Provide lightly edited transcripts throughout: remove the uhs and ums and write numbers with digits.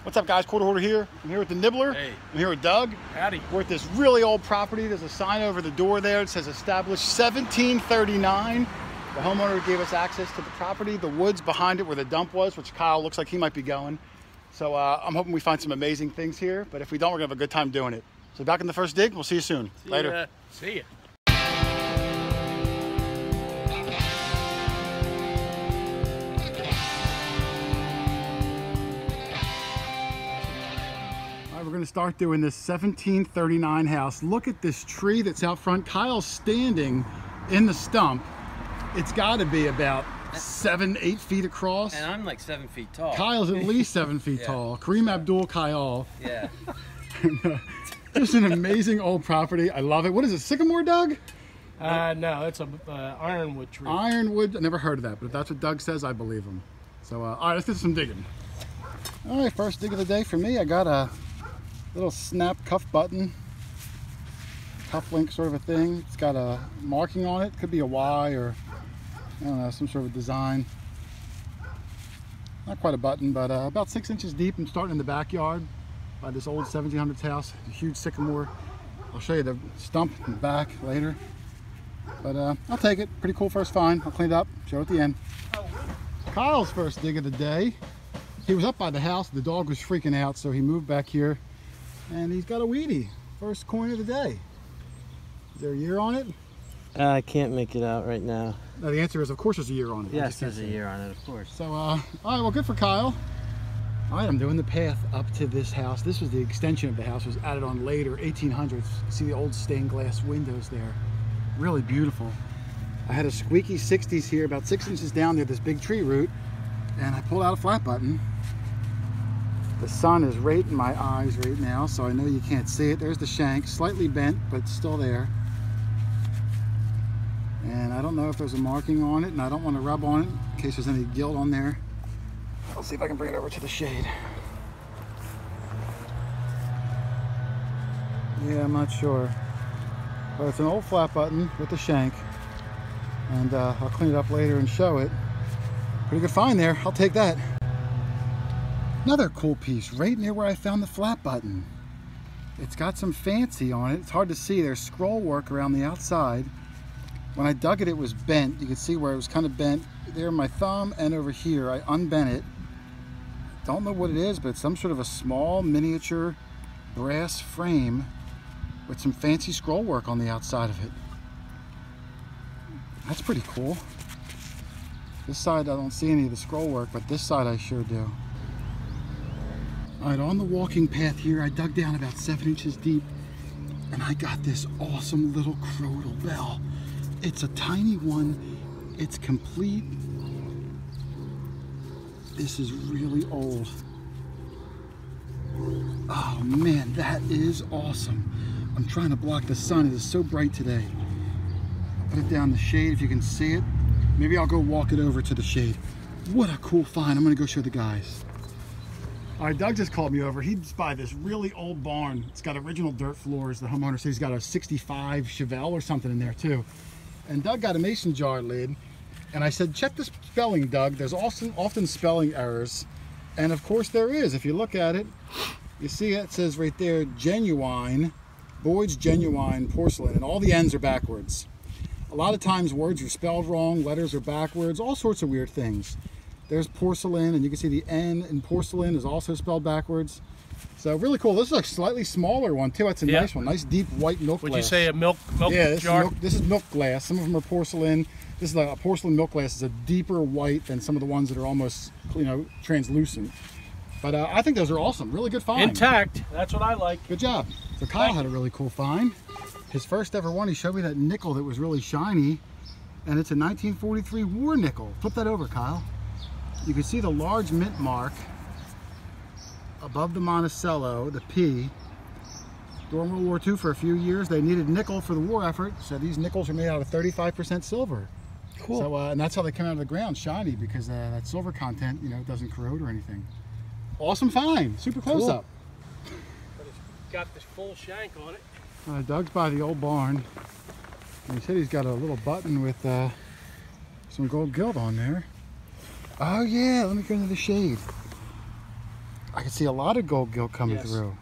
What's up, guys? Quarter Hoarder here. I'm here with the Nibbler. Hey. I'm here with Doug. Howdy. We're at this really old property. There's a sign over the door there. It says established 1739. The homeowner gave us access to the property. The woods behind it where the dump was, which Kyle looks like he might be going. So I'm hoping we find some amazing things here. But if we don't, we're going to have a good time doing it. So back in the first dig. We'll see you soon. Later. See ya. We're going to start doing this 1739 house. Look at this tree that's out front. Kyle's standing in the stump. It's got to be about 7-8 feet across. And I'm like 7 feet tall. Kyle's at least 7 feet tall. Kareem Abdul-Kyle. Yeah. Just an amazing old property. I love it. What is it, sycamore, Doug? No, it's a ironwood tree. Ironwood. I never heard of that, but if that's what Doug says, I believe him. So, all right, let's do some digging. All right, first dig of the day for me. I got a little snap cuff button, cuff link sort of a thing. It's got a marking on it. Could be a Y or, I don't know, some sort of design. Not quite a button, but about 6 inches deep. I'm starting in the backyard by this old 1700s house, a huge sycamore. I'll show you the stump in the back later. But I'll take it. Pretty cool first find. I'll clean it up, show it at the end. Kyle's first dig of the day. He was up by the house. The dog was freaking out, so he moved back here. And he's got a weedy. First coin of the day. Is there a year on it? I can't make it out right now. No, the answer is, of course, there's a year on it. Yes, there's a year on it, of course. So, all right, well, good for Kyle. All right, I'm doing the path up to this house. This was the extension of the house. It was added on later, 1800s. You see the old stained glass windows there. Really beautiful. I had a squeaky 60s here, about 6 inches down there, this big tree root, and I pulled out a flat button. The sun is right in my eyes right now, so I know you can't see it. There's the shank, slightly bent, but still there. And I don't know if there's a marking on it, and I don't want to rub on it in case there's any gilt on there. I'll see if I can bring it over to the shade. Yeah, I'm not sure. But it's an old flat button with the shank. And I'll clean it up later and show it. Pretty good find there. I'll take that. Another cool piece right near where I found the flat button. It's got some fancy on it. It's hard to see. There's scroll work around the outside. When I dug it, it was bent. You can see where it was kind of bent. There, my thumb and over here, I unbent it. Don't know what it is, but it's some sort of a small miniature brass frame with some fancy scroll work on the outside of it. That's pretty cool. This side, I don't see any of the scroll work, but this side I sure do. All right, on the walking path here, I dug down about 7 inches deep, and I got this awesome little crowdle bell. It's a tiny one. It's complete. This is really old. Oh man, that is awesome. I'm trying to block the sun. It is so bright today. I'll put it down in the shade if you can see it. Maybe I'll go walk it over to the shade. What a cool find. I'm gonna go show the guys. All right, Doug just called me over. He's by this really old barn. It's got original dirt floors. The homeowner says he's got a 65 Chevelle or something in there too. And Doug got a mason jar lid. And I said, check the spelling, Doug. There's often spelling errors. And of course there is. If you look at it, you see it says right there, genuine, Boyd's Genuine Porcelain. And all the N's are backwards. A lot of times words are spelled wrong, letters are backwards, all sorts of weird things. There's porcelain, and you can see the N in porcelain is also spelled backwards. So really cool. This is a slightly smaller one too. That's a nice one. Nice deep white milk glass. Would you say a milk yeah, jar? This is milk glass. Some of them are porcelain. This is like a porcelain milk glass. It's a deeper white than some of the ones that are almost, you know, translucent. But I think those are awesome. Really good find. Intact. That's what I like. Good job. So Kyle had a really cool find. His first ever one. He showed me that nickel that was really shiny, and it's a 1943 war nickel. Flip that over, Kyle. You can see the large mint mark above the Monticello, the P. During World War II for a few years, they needed nickel for the war effort, so these nickels are made out of 35% silver. Cool. So, and that's how they come out of the ground, shiny, because that silver content, you know, doesn't corrode or anything. Awesome find, super close up. But it's got this full shank on it. Doug's by the old barn. And he said he's got a little button with some gold gilt on there. Oh yeah, let me go into the shade. I can see a lot of gold gilt coming Yes. through.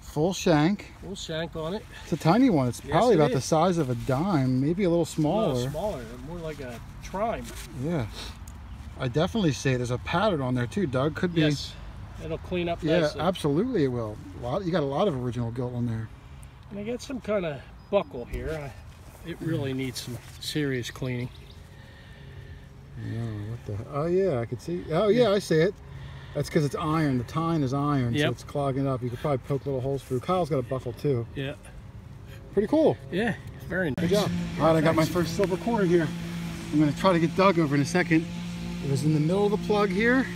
Full shank. Full shank on it. It's a tiny one. It's Yes, probably it about the is. size of a dime, maybe a little A smaller. little smaller, more like a trime. Yeah. I definitely see it. There's a pattern on there too, Doug. Could be. Yes. It'll clean up Yeah, nicely. absolutely it will. You got a lot of original gilt on there. And I got some kind of buckle here. It really needs some serious cleaning. Oh yeah, I could see. Oh yeah, I see it. That's because it's iron. The tine is iron, so Yep. it's clogging up. You could probably poke little holes through. Kyle's got a buckle too. Yeah. Pretty cool. Yeah, very nice. Good job. All right, I got my first silver coin here. I'm going to try to get Doug over in a second. It was in the middle of the plug here.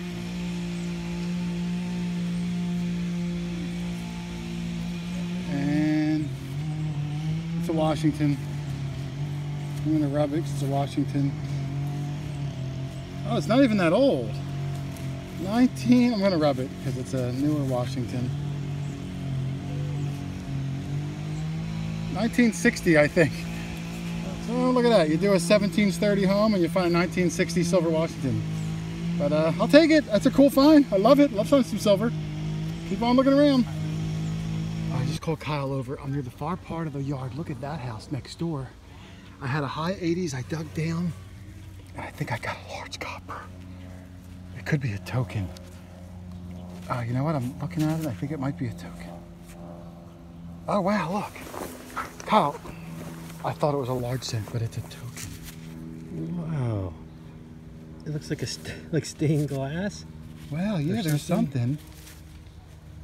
And it's a Washington. I'm going to rub it 'cause it's a Washington. Oh, it's not even that old. 19, I'm going to rub it because it's a newer Washington. 1960, I think. So look at that. You do a 1730 home and you find a 1960 silver Washington. But I'll take it. That's a cool find. I love it. Love some silver. Keep on looking around. I just called Kyle over. I'm near the far part of the yard. Look at that house next door. I had a high 80s. I dug down and I think I got a large copper. It could be a token. You know what? I'm looking at it. I think it might be a token. Oh, wow, look. Kyle, I thought it was a large cent, but it's a token. Wow. It looks like like stained glass. Well, yeah, there's something.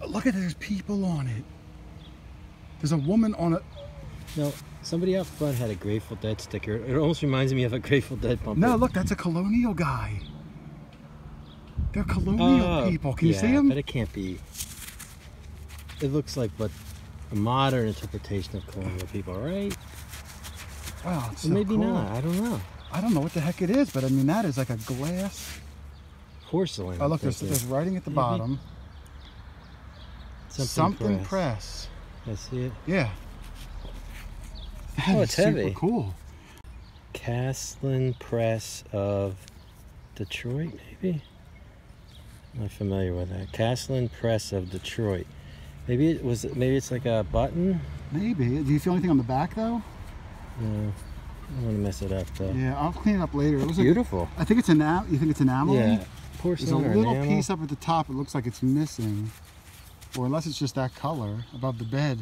Look at there's people on it. There's a woman on it. No, somebody out front had a Grateful Dead sticker. It almost reminds me of a Grateful Dead bumper. No, look, that's a colonial guy. They're colonial people. Can you see them? But it can't be. It looks like what a modern interpretation of colonial people, right? Wow, it's Or so maybe cool. not. I don't know. I don't know what the heck it is, but I mean, that is like a glass. Porcelain. Oh, look, I'm there's thinking. writing at the bottom. Something press. I see it. Yeah. That Oh, is it's super heavy. cool. Caslin Press of Detroit, maybe? I'm not familiar with that. Caslin Press of Detroit. Maybe it's like a button? Maybe. Do you feel anything on the back though? No. I don't want to mess it up though. Yeah, I'll clean it up later. It was Beautiful. I think it's enamel. You think it's enamel? Yeah. There's a Porcelain or little enamel. piece up at the top. It looks like it's missing, or unless it's just that color above the bed.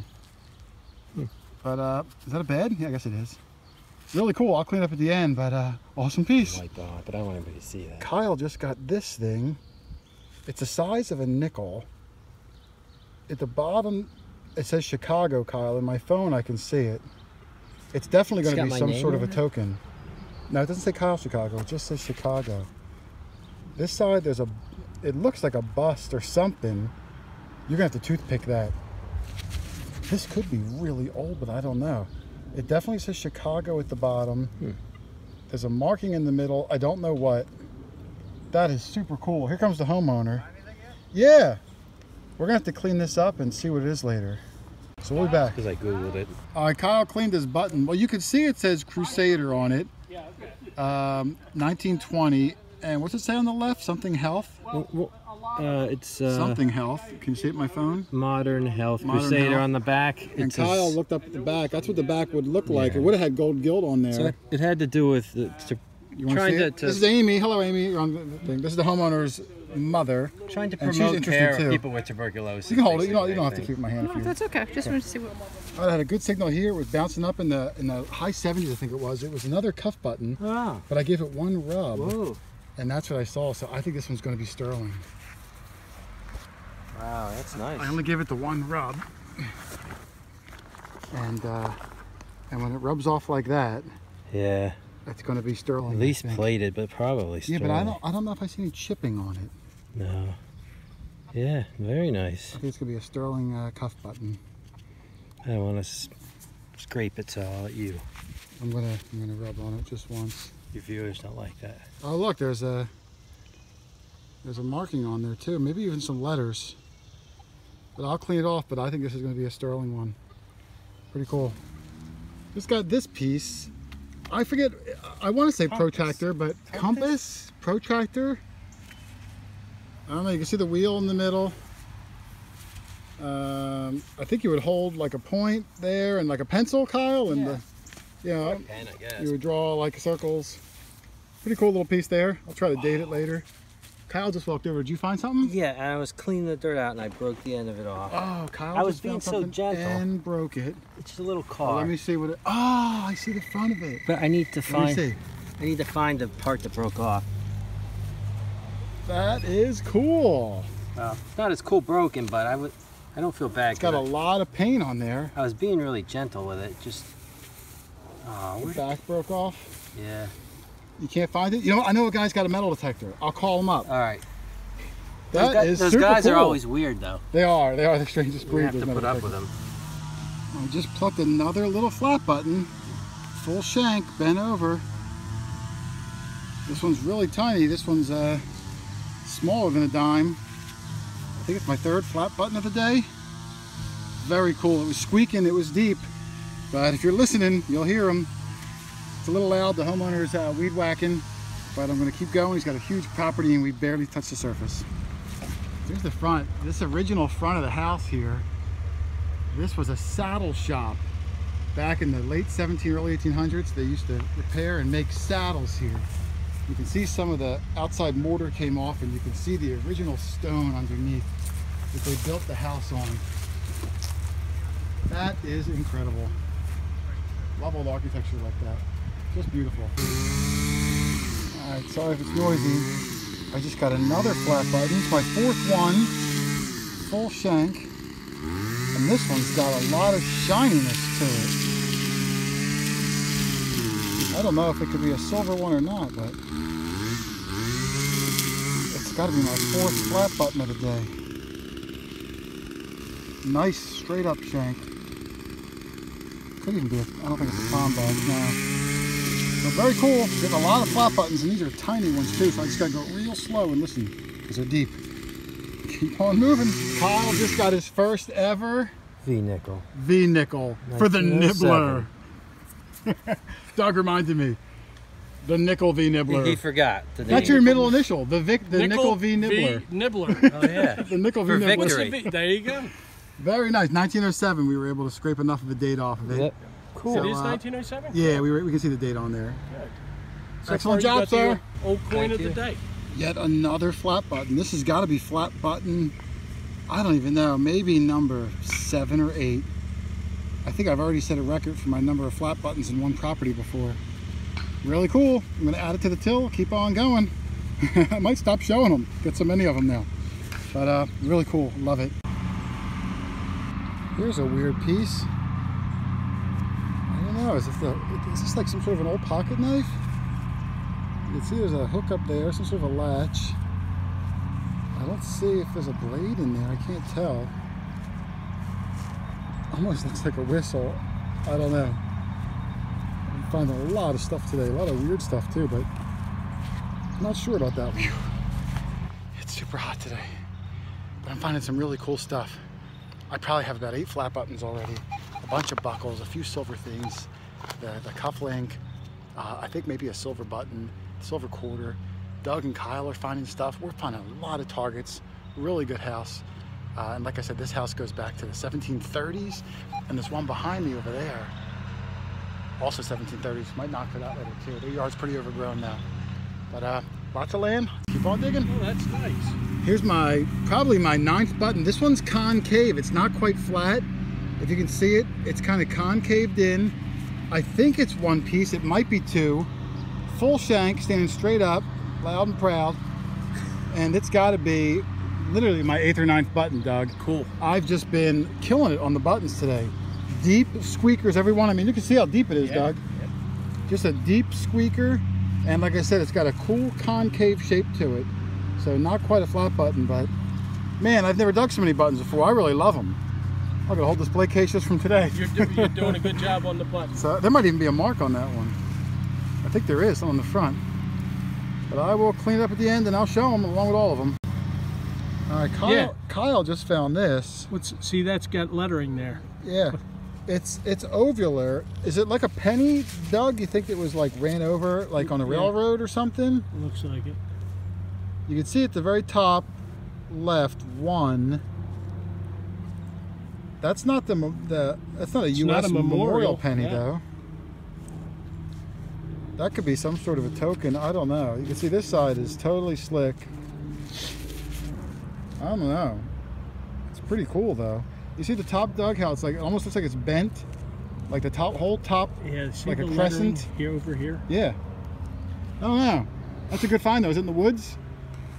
But is that a bed? Yeah, I guess it is. Really cool. I'll clean it up at the end. But awesome piece. Wipe off, but I don't want anybody to see that. Kyle just got this thing. It's the size of a nickel. At the bottom, it says Chicago, Kyle. In my phone, I can see it. It's definitely going to got be my some name sort of a on it? token. No, it doesn't say Kyle Chicago. It just says Chicago. This side, it looks like a bust or something. You're going to have to toothpick that. This could be really old, but I don't know. It definitely says Chicago at the bottom. There's a marking in the middle. I don't know what. That is super cool. Here comes the homeowner. Yeah. We're going to have to clean this up and see what it is later. So we'll be back. Because I Googled it. All right, Kyle cleaned his button. Well, you can see it says Crusader on it. Yeah, okay. 1920. And what's it say on the left? Something health? It's Something health. Can you see it on my phone? Modern Health Modern Crusader Health. on the back. And It says- Kyle looked up at the back. That's what the back would look like. Yeah. It would have had gold gilt on there. So it had to do with You want to trying see to, it? This is Amy. Hello, Amy. You're on the thing. This is the homeowner's mother. trying to And she's promote interested care too. of people with tuberculosis. You can hold it. You basically, don't I have to think. keep my hand if No, you. that's okay. Just wanted to see what. I had a good signal here. It was bouncing up in the high 70s, I think it was. It was another cuff button, Oh. but I gave it one rub, Whoa. and that's what I saw. So I think this one's going to be sterling. Wow, that's nice. I only gave it the one rub, and when it rubs off like that, Yeah. that's going to be sterling. At I least think. plated, but probably Yeah, sterling. but I don't know if I see any chipping on it. No. Yeah, very nice. I think it's going to be a sterling cuff button. I don't want to scrape it, so I'll let you. I'm gonna rub on it just once. Your viewers don't like that. Oh look, there's a marking on there too. Maybe even some letters. But I'll clean it off. But I think this is going to be a sterling one. Pretty cool. It's got this piece. I forget. I want to say Compass. protractor, but compass, protractor. I don't know, you can see the wheel in the middle. I think you would hold like a point there and like a pencil, Kyle, and Pen, I guess. you would draw like circles. Pretty cool little piece there. I'll try to date it later. Kyle just walked over. Did you find something? Yeah, and I was cleaning the dirt out and I broke the end of it off. Oh, Kyle I was just being found so something gentle. and broke it. It's just a little car. Well, let me see what it. Oh, I see the front of it. But I need to Let find. me see. I need to find the part that broke off. That is cool. It's not as cool broken, but I don't feel bad. It's got a lot of paint on there. I was being really gentle with it. Just. The back broke off. Yeah. You can't find it? You know, I know a guy's got a metal detector. I'll call him up. All right. Those those super guys cool. are always weird, though. They are the strangest We breed. have to those put metal up with detectors. them. I just plucked another little flat button, full shank, bent over. This one's really tiny. This one's smaller than a dime. I think it's my third flat button of the day. Very cool. It was squeaking, it was deep, but if you're listening, you'll hear them. It's a little loud. The homeowner's weed whacking, but I'm going to keep going. He's got a huge property and we barely touched the surface. Here's the front. This original front of the house here. This was a saddle shop. Back in the late 1700s, early 1800s, they used to repair and make saddles here. You can see some of the outside mortar came off and you can see the original stone underneath that they built the house on. That is incredible. Love old architecture like that. Just beautiful. Alright, sorry if it's noisy. I just got another flat button. It's my fourth one. Full shank. And this one's got a lot of shininess to it. I don't know if it could be a silver one or not, but it's got to be my fourth flat button of the day. Nice straight up shank. Could even be I don't think it's a palm bag, no. So very cool. There's a lot of flat buttons, and these are tiny ones too, so I just gotta go real slow and listen, because they're deep. Keep on moving. Kyle just got his first ever V-nickel. V-nickel for the nibbler. Doug reminded me. The nickel V nibbler. He forgot. That's your middle initial. The nickel V nibbler. Nibbler. Oh yeah. The nickel V For nibbler. victory. There you go. Very nice. 1907. We were able to scrape enough of a date off of it. Yep. Cool. It is 1907? Yeah, we can see the date on there. Good. Excellent So far, job, you got sir. the old coin Thank of the you. day. Yet another flat button. This has got to be flat button, I don't even know, maybe number 7 or 8. I think I've already set a record for my number of flat buttons in one property before. Really cool. I'm going to add it to the till, keep on going. I might stop showing them, get so many of them now. But really cool, love it. Here's a weird piece. I don't know, is this like some sort of an old pocket knife? You can see there's a hook up there, some sort of a latch. I don't see if there's a blade in there, I can't tell. Almost looks like a whistle. I don't know. I'm finding a lot of stuff today, a lot of weird stuff too, but I'm not sure about that one. It's super hot today, but I'm finding some really cool stuff. I probably have about 8 flat buttons already, a bunch of buckles, a few silver things, the cuff link, I think maybe a silver button, silver quarter. Doug and Kyle are finding stuff. We're finding a lot of targets. Really good house. And like I said, this house goes back to the 1730s, and this one behind me over there, also 1730s. Might knock for that later too. Their yard's pretty overgrown now. But lots of land. Keep on digging. Oh, that's nice. Here's probably my 9th button. This one's concave. It's not quite flat. If you can see it, it's kind of concaved in. I think it's one piece. It might be 2. Full shank, standing straight up, loud and proud. And it's got to be literally my 8th or 9th button, Doug. Cool. I've just been killing it on the buttons today. Deep squeakers, every one. I mean, you can see how deep it is, Doug. Yep. Just a deep squeaker. And like I said, it's got a cool concave shape to it. So not quite a flat button, but man, I've never dug so many buttons before. I really love them. I'm gonna hold display case just from today. You're doing a good job on the button. So there might even be a mark on that one. I think there is, on the front. But I will clean it up at the end and I'll show them along with all of them. All right, Kyle just found this. See, that's got lettering there. Yeah, it's ovular. Is it like a penny, Doug? You think it was like ran over like on a railroad or something? Looks like it. You can see at the very top, left. One. That's not that's not a U.S. memorial penny, though. That could be some sort of a token. I don't know. You can see this side is totally slick. I don't know. It's pretty cool, though. You see the top, Doug? How it's like, it almost looks like it's bent. Like the top, whole top, yeah, like a crescent. Here, over here. Yeah. I don't know. That's a good find, though. Is it in the woods?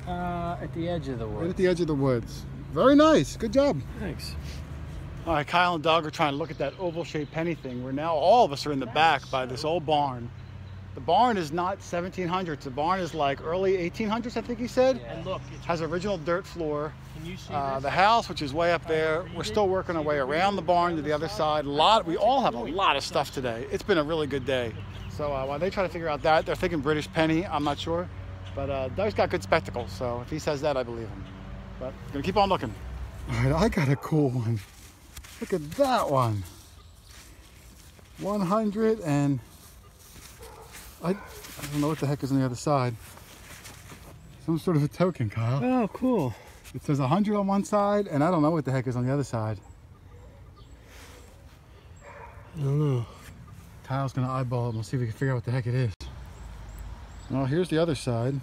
At the edge of the woods. Right at the edge of the woods. Very nice. Good job. Thanks. All right, Kyle and Doug are trying to look at that oval-shaped penny thing. Where now all of us are in the back by this old barn. The barn is not 1700s. The barn is like early 1800s, I think he said. Yeah. And look, it has original dirt floor. Can you see the house, which is way up there. We're still working our way around the barn to the other side. We all have a lot of stuff today. It's been a really good day. So while they try to figure out that, they're thinking British penny. I'm not sure. But Doug's got good spectacles, so if he says that, I believe him. But gonna keep on looking. All right, I got a cool one. Look at that one. 100 and I don't know what the heck is on the other side. Some sort of a token, Kyle. Oh, cool. It says 100 on one side, and I don't know what the heck is on the other side. I don't know. Kyle's gonna eyeball it and we'll see if we can figure out what the heck it is. Well, here's the other side.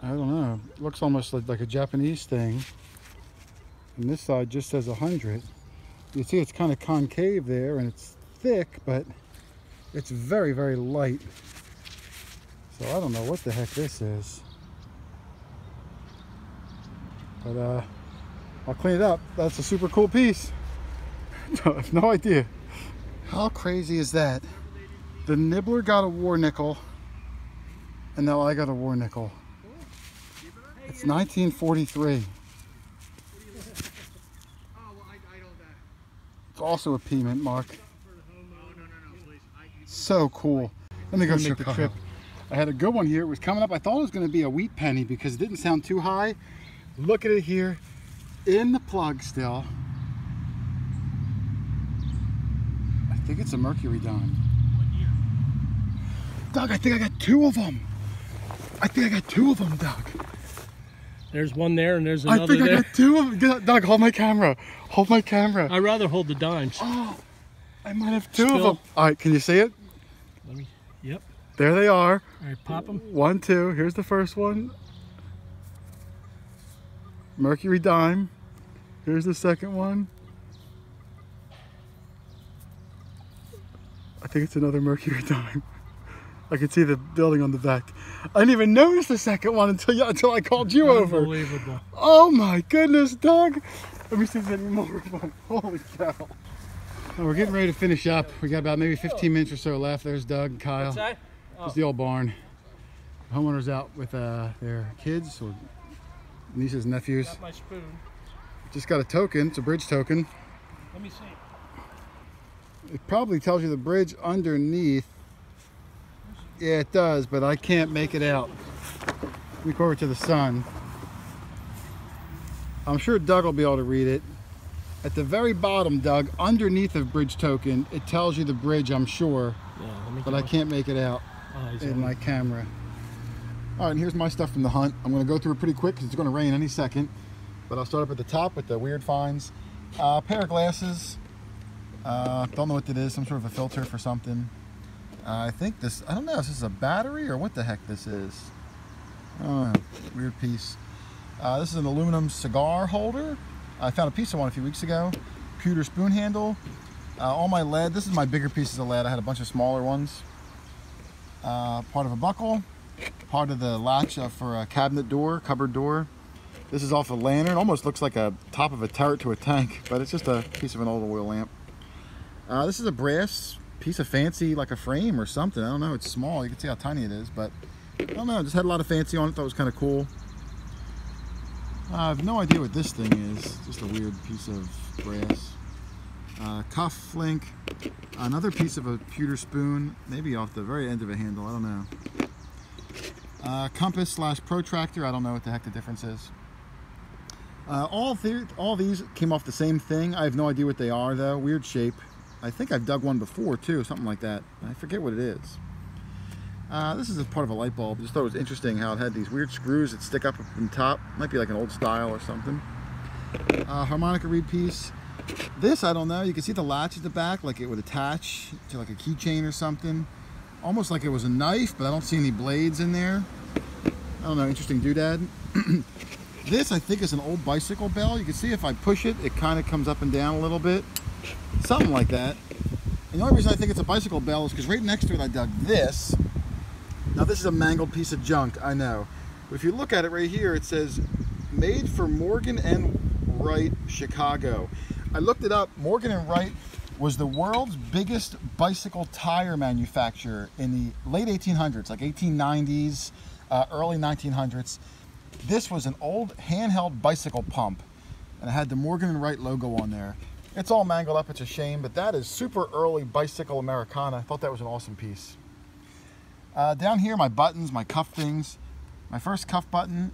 I don't know. It looks almost like a Japanese thing. And this side just says 100. You see it's kind of concave there, and it's thick, but it's very, very light. So I don't know what the heck this is. But I'll clean it up. That's a super cool piece. I have no idea. How crazy is that? The nibbler got a war nickel, and now I got a war nickel. It's 1943. It's also a P mint mark. So cool. Let me go make the trip. I had a good one here. It was coming up. I thought it was going to be a wheat penny because it didn't sound too high. Look at it here in the plug still. I think it's a mercury dime. Doug, I think I got two of them. Doug. There's one there and there's another I think there. I got two of them. Doug, hold my camera. Hold my camera. I'd rather hold the dimes. Oh, I might have two of them. All right, can you see it? Let me, yep. There they are. All right, pop them. 1, 2. Here's the first one. Mercury dime. Here's the second one. I think it's another mercury dime. I can see the building on the back. I didn't even notice the second one until I called you over. Unbelievable. Oh my goodness, Doug. Let me see if there's any more of them. Holy cow. Well, we're getting ready to finish up. We got about maybe 15 minutes or so left. There's Doug and Kyle. What's that? Oh. It's the old barn. The homeowner's out with their kids or nieces and nephews. Got my spoon. Just got a token. It's a bridge token. Let me see. It probably tells you the bridge underneath. Yeah, it does, but I can't make it out. Let me go over to the sun. I'm sure Doug will be able to read it. At the very bottom, Doug, underneath the bridge token, it tells you the bridge, I'm sure. Yeah, but I can't make it out in my camera. All right, and here's my stuff from the hunt. I'm going to go through it pretty quick because it's going to rain any second. But I'll start up at the top with the weird finds. A pair of glasses. Don't know what it is. Some sort of a filter for something. I think this, I don't know if this is a battery or what the heck this is. I don't know. Weird piece. This is an aluminum cigar holder. I found a piece of one a few weeks ago. Pewter spoon handle. All my lead. This is my bigger pieces of lead. I had a bunch of smaller ones. Part of a buckle. Part of the latch for a cabinet door, cupboard door. This is off a lantern. Almost looks like a top of a turret to a tank, but it's just a piece of an old oil lamp. This is a brass piece of fancy, like a frame or something. I don't know. It's small. You can see how tiny it is, but I don't know. Just had a lot of fancy on it. Thought it was kind of cool. I have no idea what this thing is. Just a weird piece of brass. Cuff link. Another piece of a pewter spoon. Maybe off the very end of a handle. I don't know. Compass slash protractor. I don't know what the heck the difference is. All these came off the same thing. I have no idea what they are though. Weird shape. I think I've dug one before too, something like that. I forget what it is. This is a part of a light bulb. Just thought it was interesting how it had these weird screws that stick up in the top. Might be like an old style or something. Harmonica reed piece. This, I don't know. You can see the latch at the back, like it would attach to like a keychain or something. Almost like it was a knife, but I don't see any blades in there. I don't know, interesting doodad. This, I think, is an old bicycle bell. You can see if I push it, it kind of comes up and down a little bit. Something like that. And the only reason I think it's a bicycle bell is because right next to it I dug this. Now this is a mangled piece of junk, I know. But if you look at it right here, it says, made for Morgan & Wright, Chicago. I looked it up. Morgan & Wright was the world's biggest bicycle tire manufacturer in the late 1800s, like 1890s, early 1900s. This was an old handheld bicycle pump, and it had the Morgan & Wright logo on there. It's all mangled up, it's a shame, but that is super early bicycle Americana. I thought that was an awesome piece. Down here, my buttons, my cuff things. My first cuff button,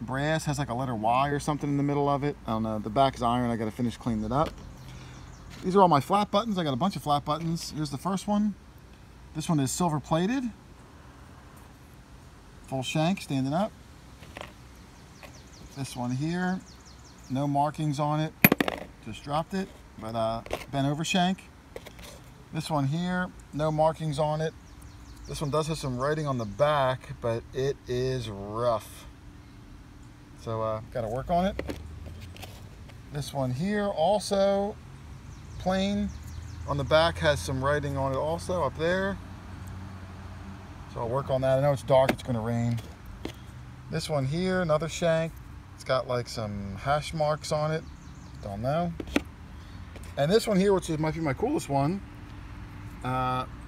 brass, has like a letter Y or something in the middle of it. I don't know, the back is iron, I gotta finish cleaning it up. These are all my flat buttons. I got a bunch of flat buttons. Here's the first one. This one is silver plated. Full shank, standing up. This one here, no markings on it. Just dropped it, but bent over shank. This one here, no markings on it. This one does have some writing on the back, but it is rough. So gotta work on it. This one here also plain. On the back has some writing on it also up there. So I'll work on that. I know it's dark, it's gonna rain. This one here, another shank. It's got like some hash marks on it. Don't know. And this one here, which might be my coolest one,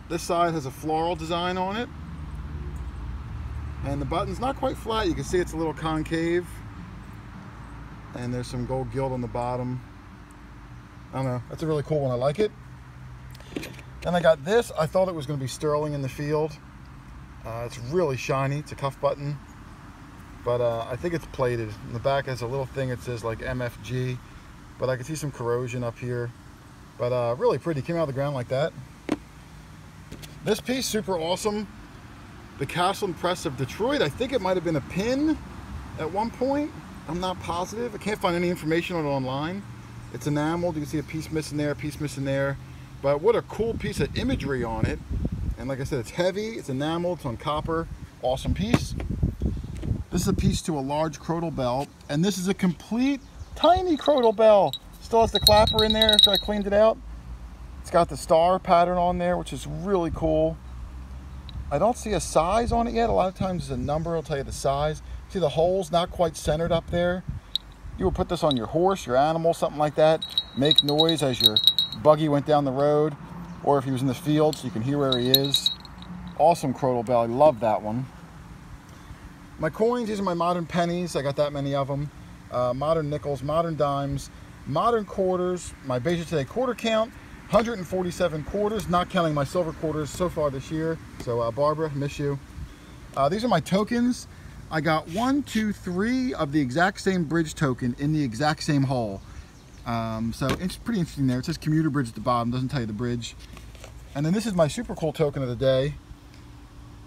this side has a floral design on it. And the button's not quite flat. You can see it's a little concave. And there's some gold gilt on the bottom. I don't know. That's a really cool one. I like it. Then I got this. I thought it was going to be sterling in the field. It's really shiny. It's a cuff button. But I think it's plated. In the back has a little thing that says like MFG. But I can see some corrosion up here. But really pretty. Came out of the ground like that. This piece, super awesome. The Castle and Press of Detroit. I think it might have been a pin at one point. I'm not positive. I can't find any information on it online. It's enameled. You can see a piece missing there, a piece missing there. But what a cool piece of imagery on it. And like I said, it's heavy, it's enameled, it's on copper. Awesome piece. This is a piece to a large crotal bell. And this is a complete tiny crotal bell. Still has the clapper in there after I cleaned it out. It's got the star pattern on there, which is really cool. I don't see a size on it yet. A lot of times there's a number, it'll tell you the size. See the holes not quite centered up there? You would put this on your horse, your animal, something like that. Make noise as your buggy went down the road, or if he was in the field so you can hear where he is. Awesome crotal bell, I love that one. My coins, these are my modern pennies. I got that many of them. Modern nickels, modern dimes, modern quarters. My Beijing Today quarter count, 147 quarters, not counting my silver quarters so far this year. So Barbara, miss you. These are my tokens. I got 1, 2, 3 of the exact same bridge token in the exact same hole. So it's pretty interesting there. It says commuter bridge at the bottom, doesn't tell you the bridge. And then this is my super cool token of the day.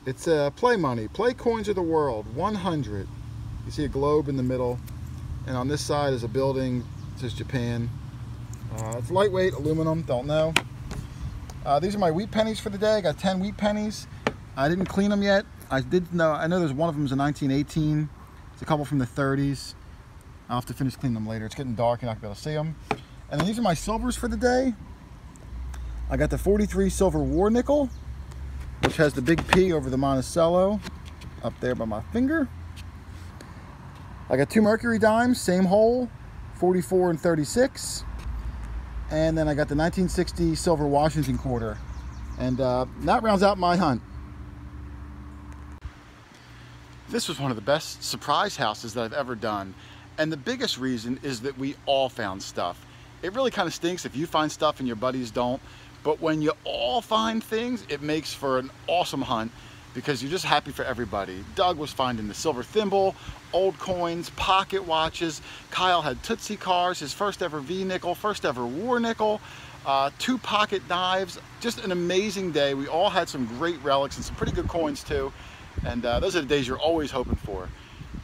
It's play money, play coins of the world, 100. You see a globe in the middle, and on this side is a building, it says Japan. It's lightweight, aluminum, don't know. These are my wheat pennies for the day. I got 10 wheat pennies. I didn't clean them yet. I know there's one of them is a 1918. It's a couple from the 30s. I'll have to finish cleaning them later. It's getting dark, you're not gonna be able to see them. And then these are my silvers for the day. I got the 43 silver war nickel, which has the big P over the Monticello up there by my finger. I got 2 mercury dimes, same hole, 44 and 36. And then I got the 1960 silver Washington quarter. And that rounds out my hunt. This was one of the best surprise houses that I've ever done. And the biggest reason is that we all found stuff. It really kind of stinks if you find stuff and your buddies don't. But when you all find things, it makes for an awesome hunt because you're just happy for everybody. Doug was finding the silver thimble, old coins, pocket watches. Kyle had Tootsie cars, his first ever V nickel, first ever war nickel. 2 pocket knives, just an amazing day. We all had some great relics and some pretty good coins too. And those are the days you're always hoping for.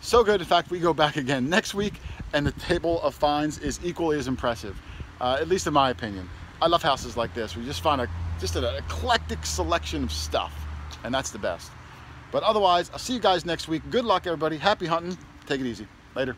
So good, in fact, we go back again next week and the table of finds is equally as impressive, at least in my opinion. I love houses like this. We just find an eclectic selection of stuff, and that's the best. But otherwise, I'll see you guys next week. Good luck, everybody. Happy hunting. Take it easy. Later.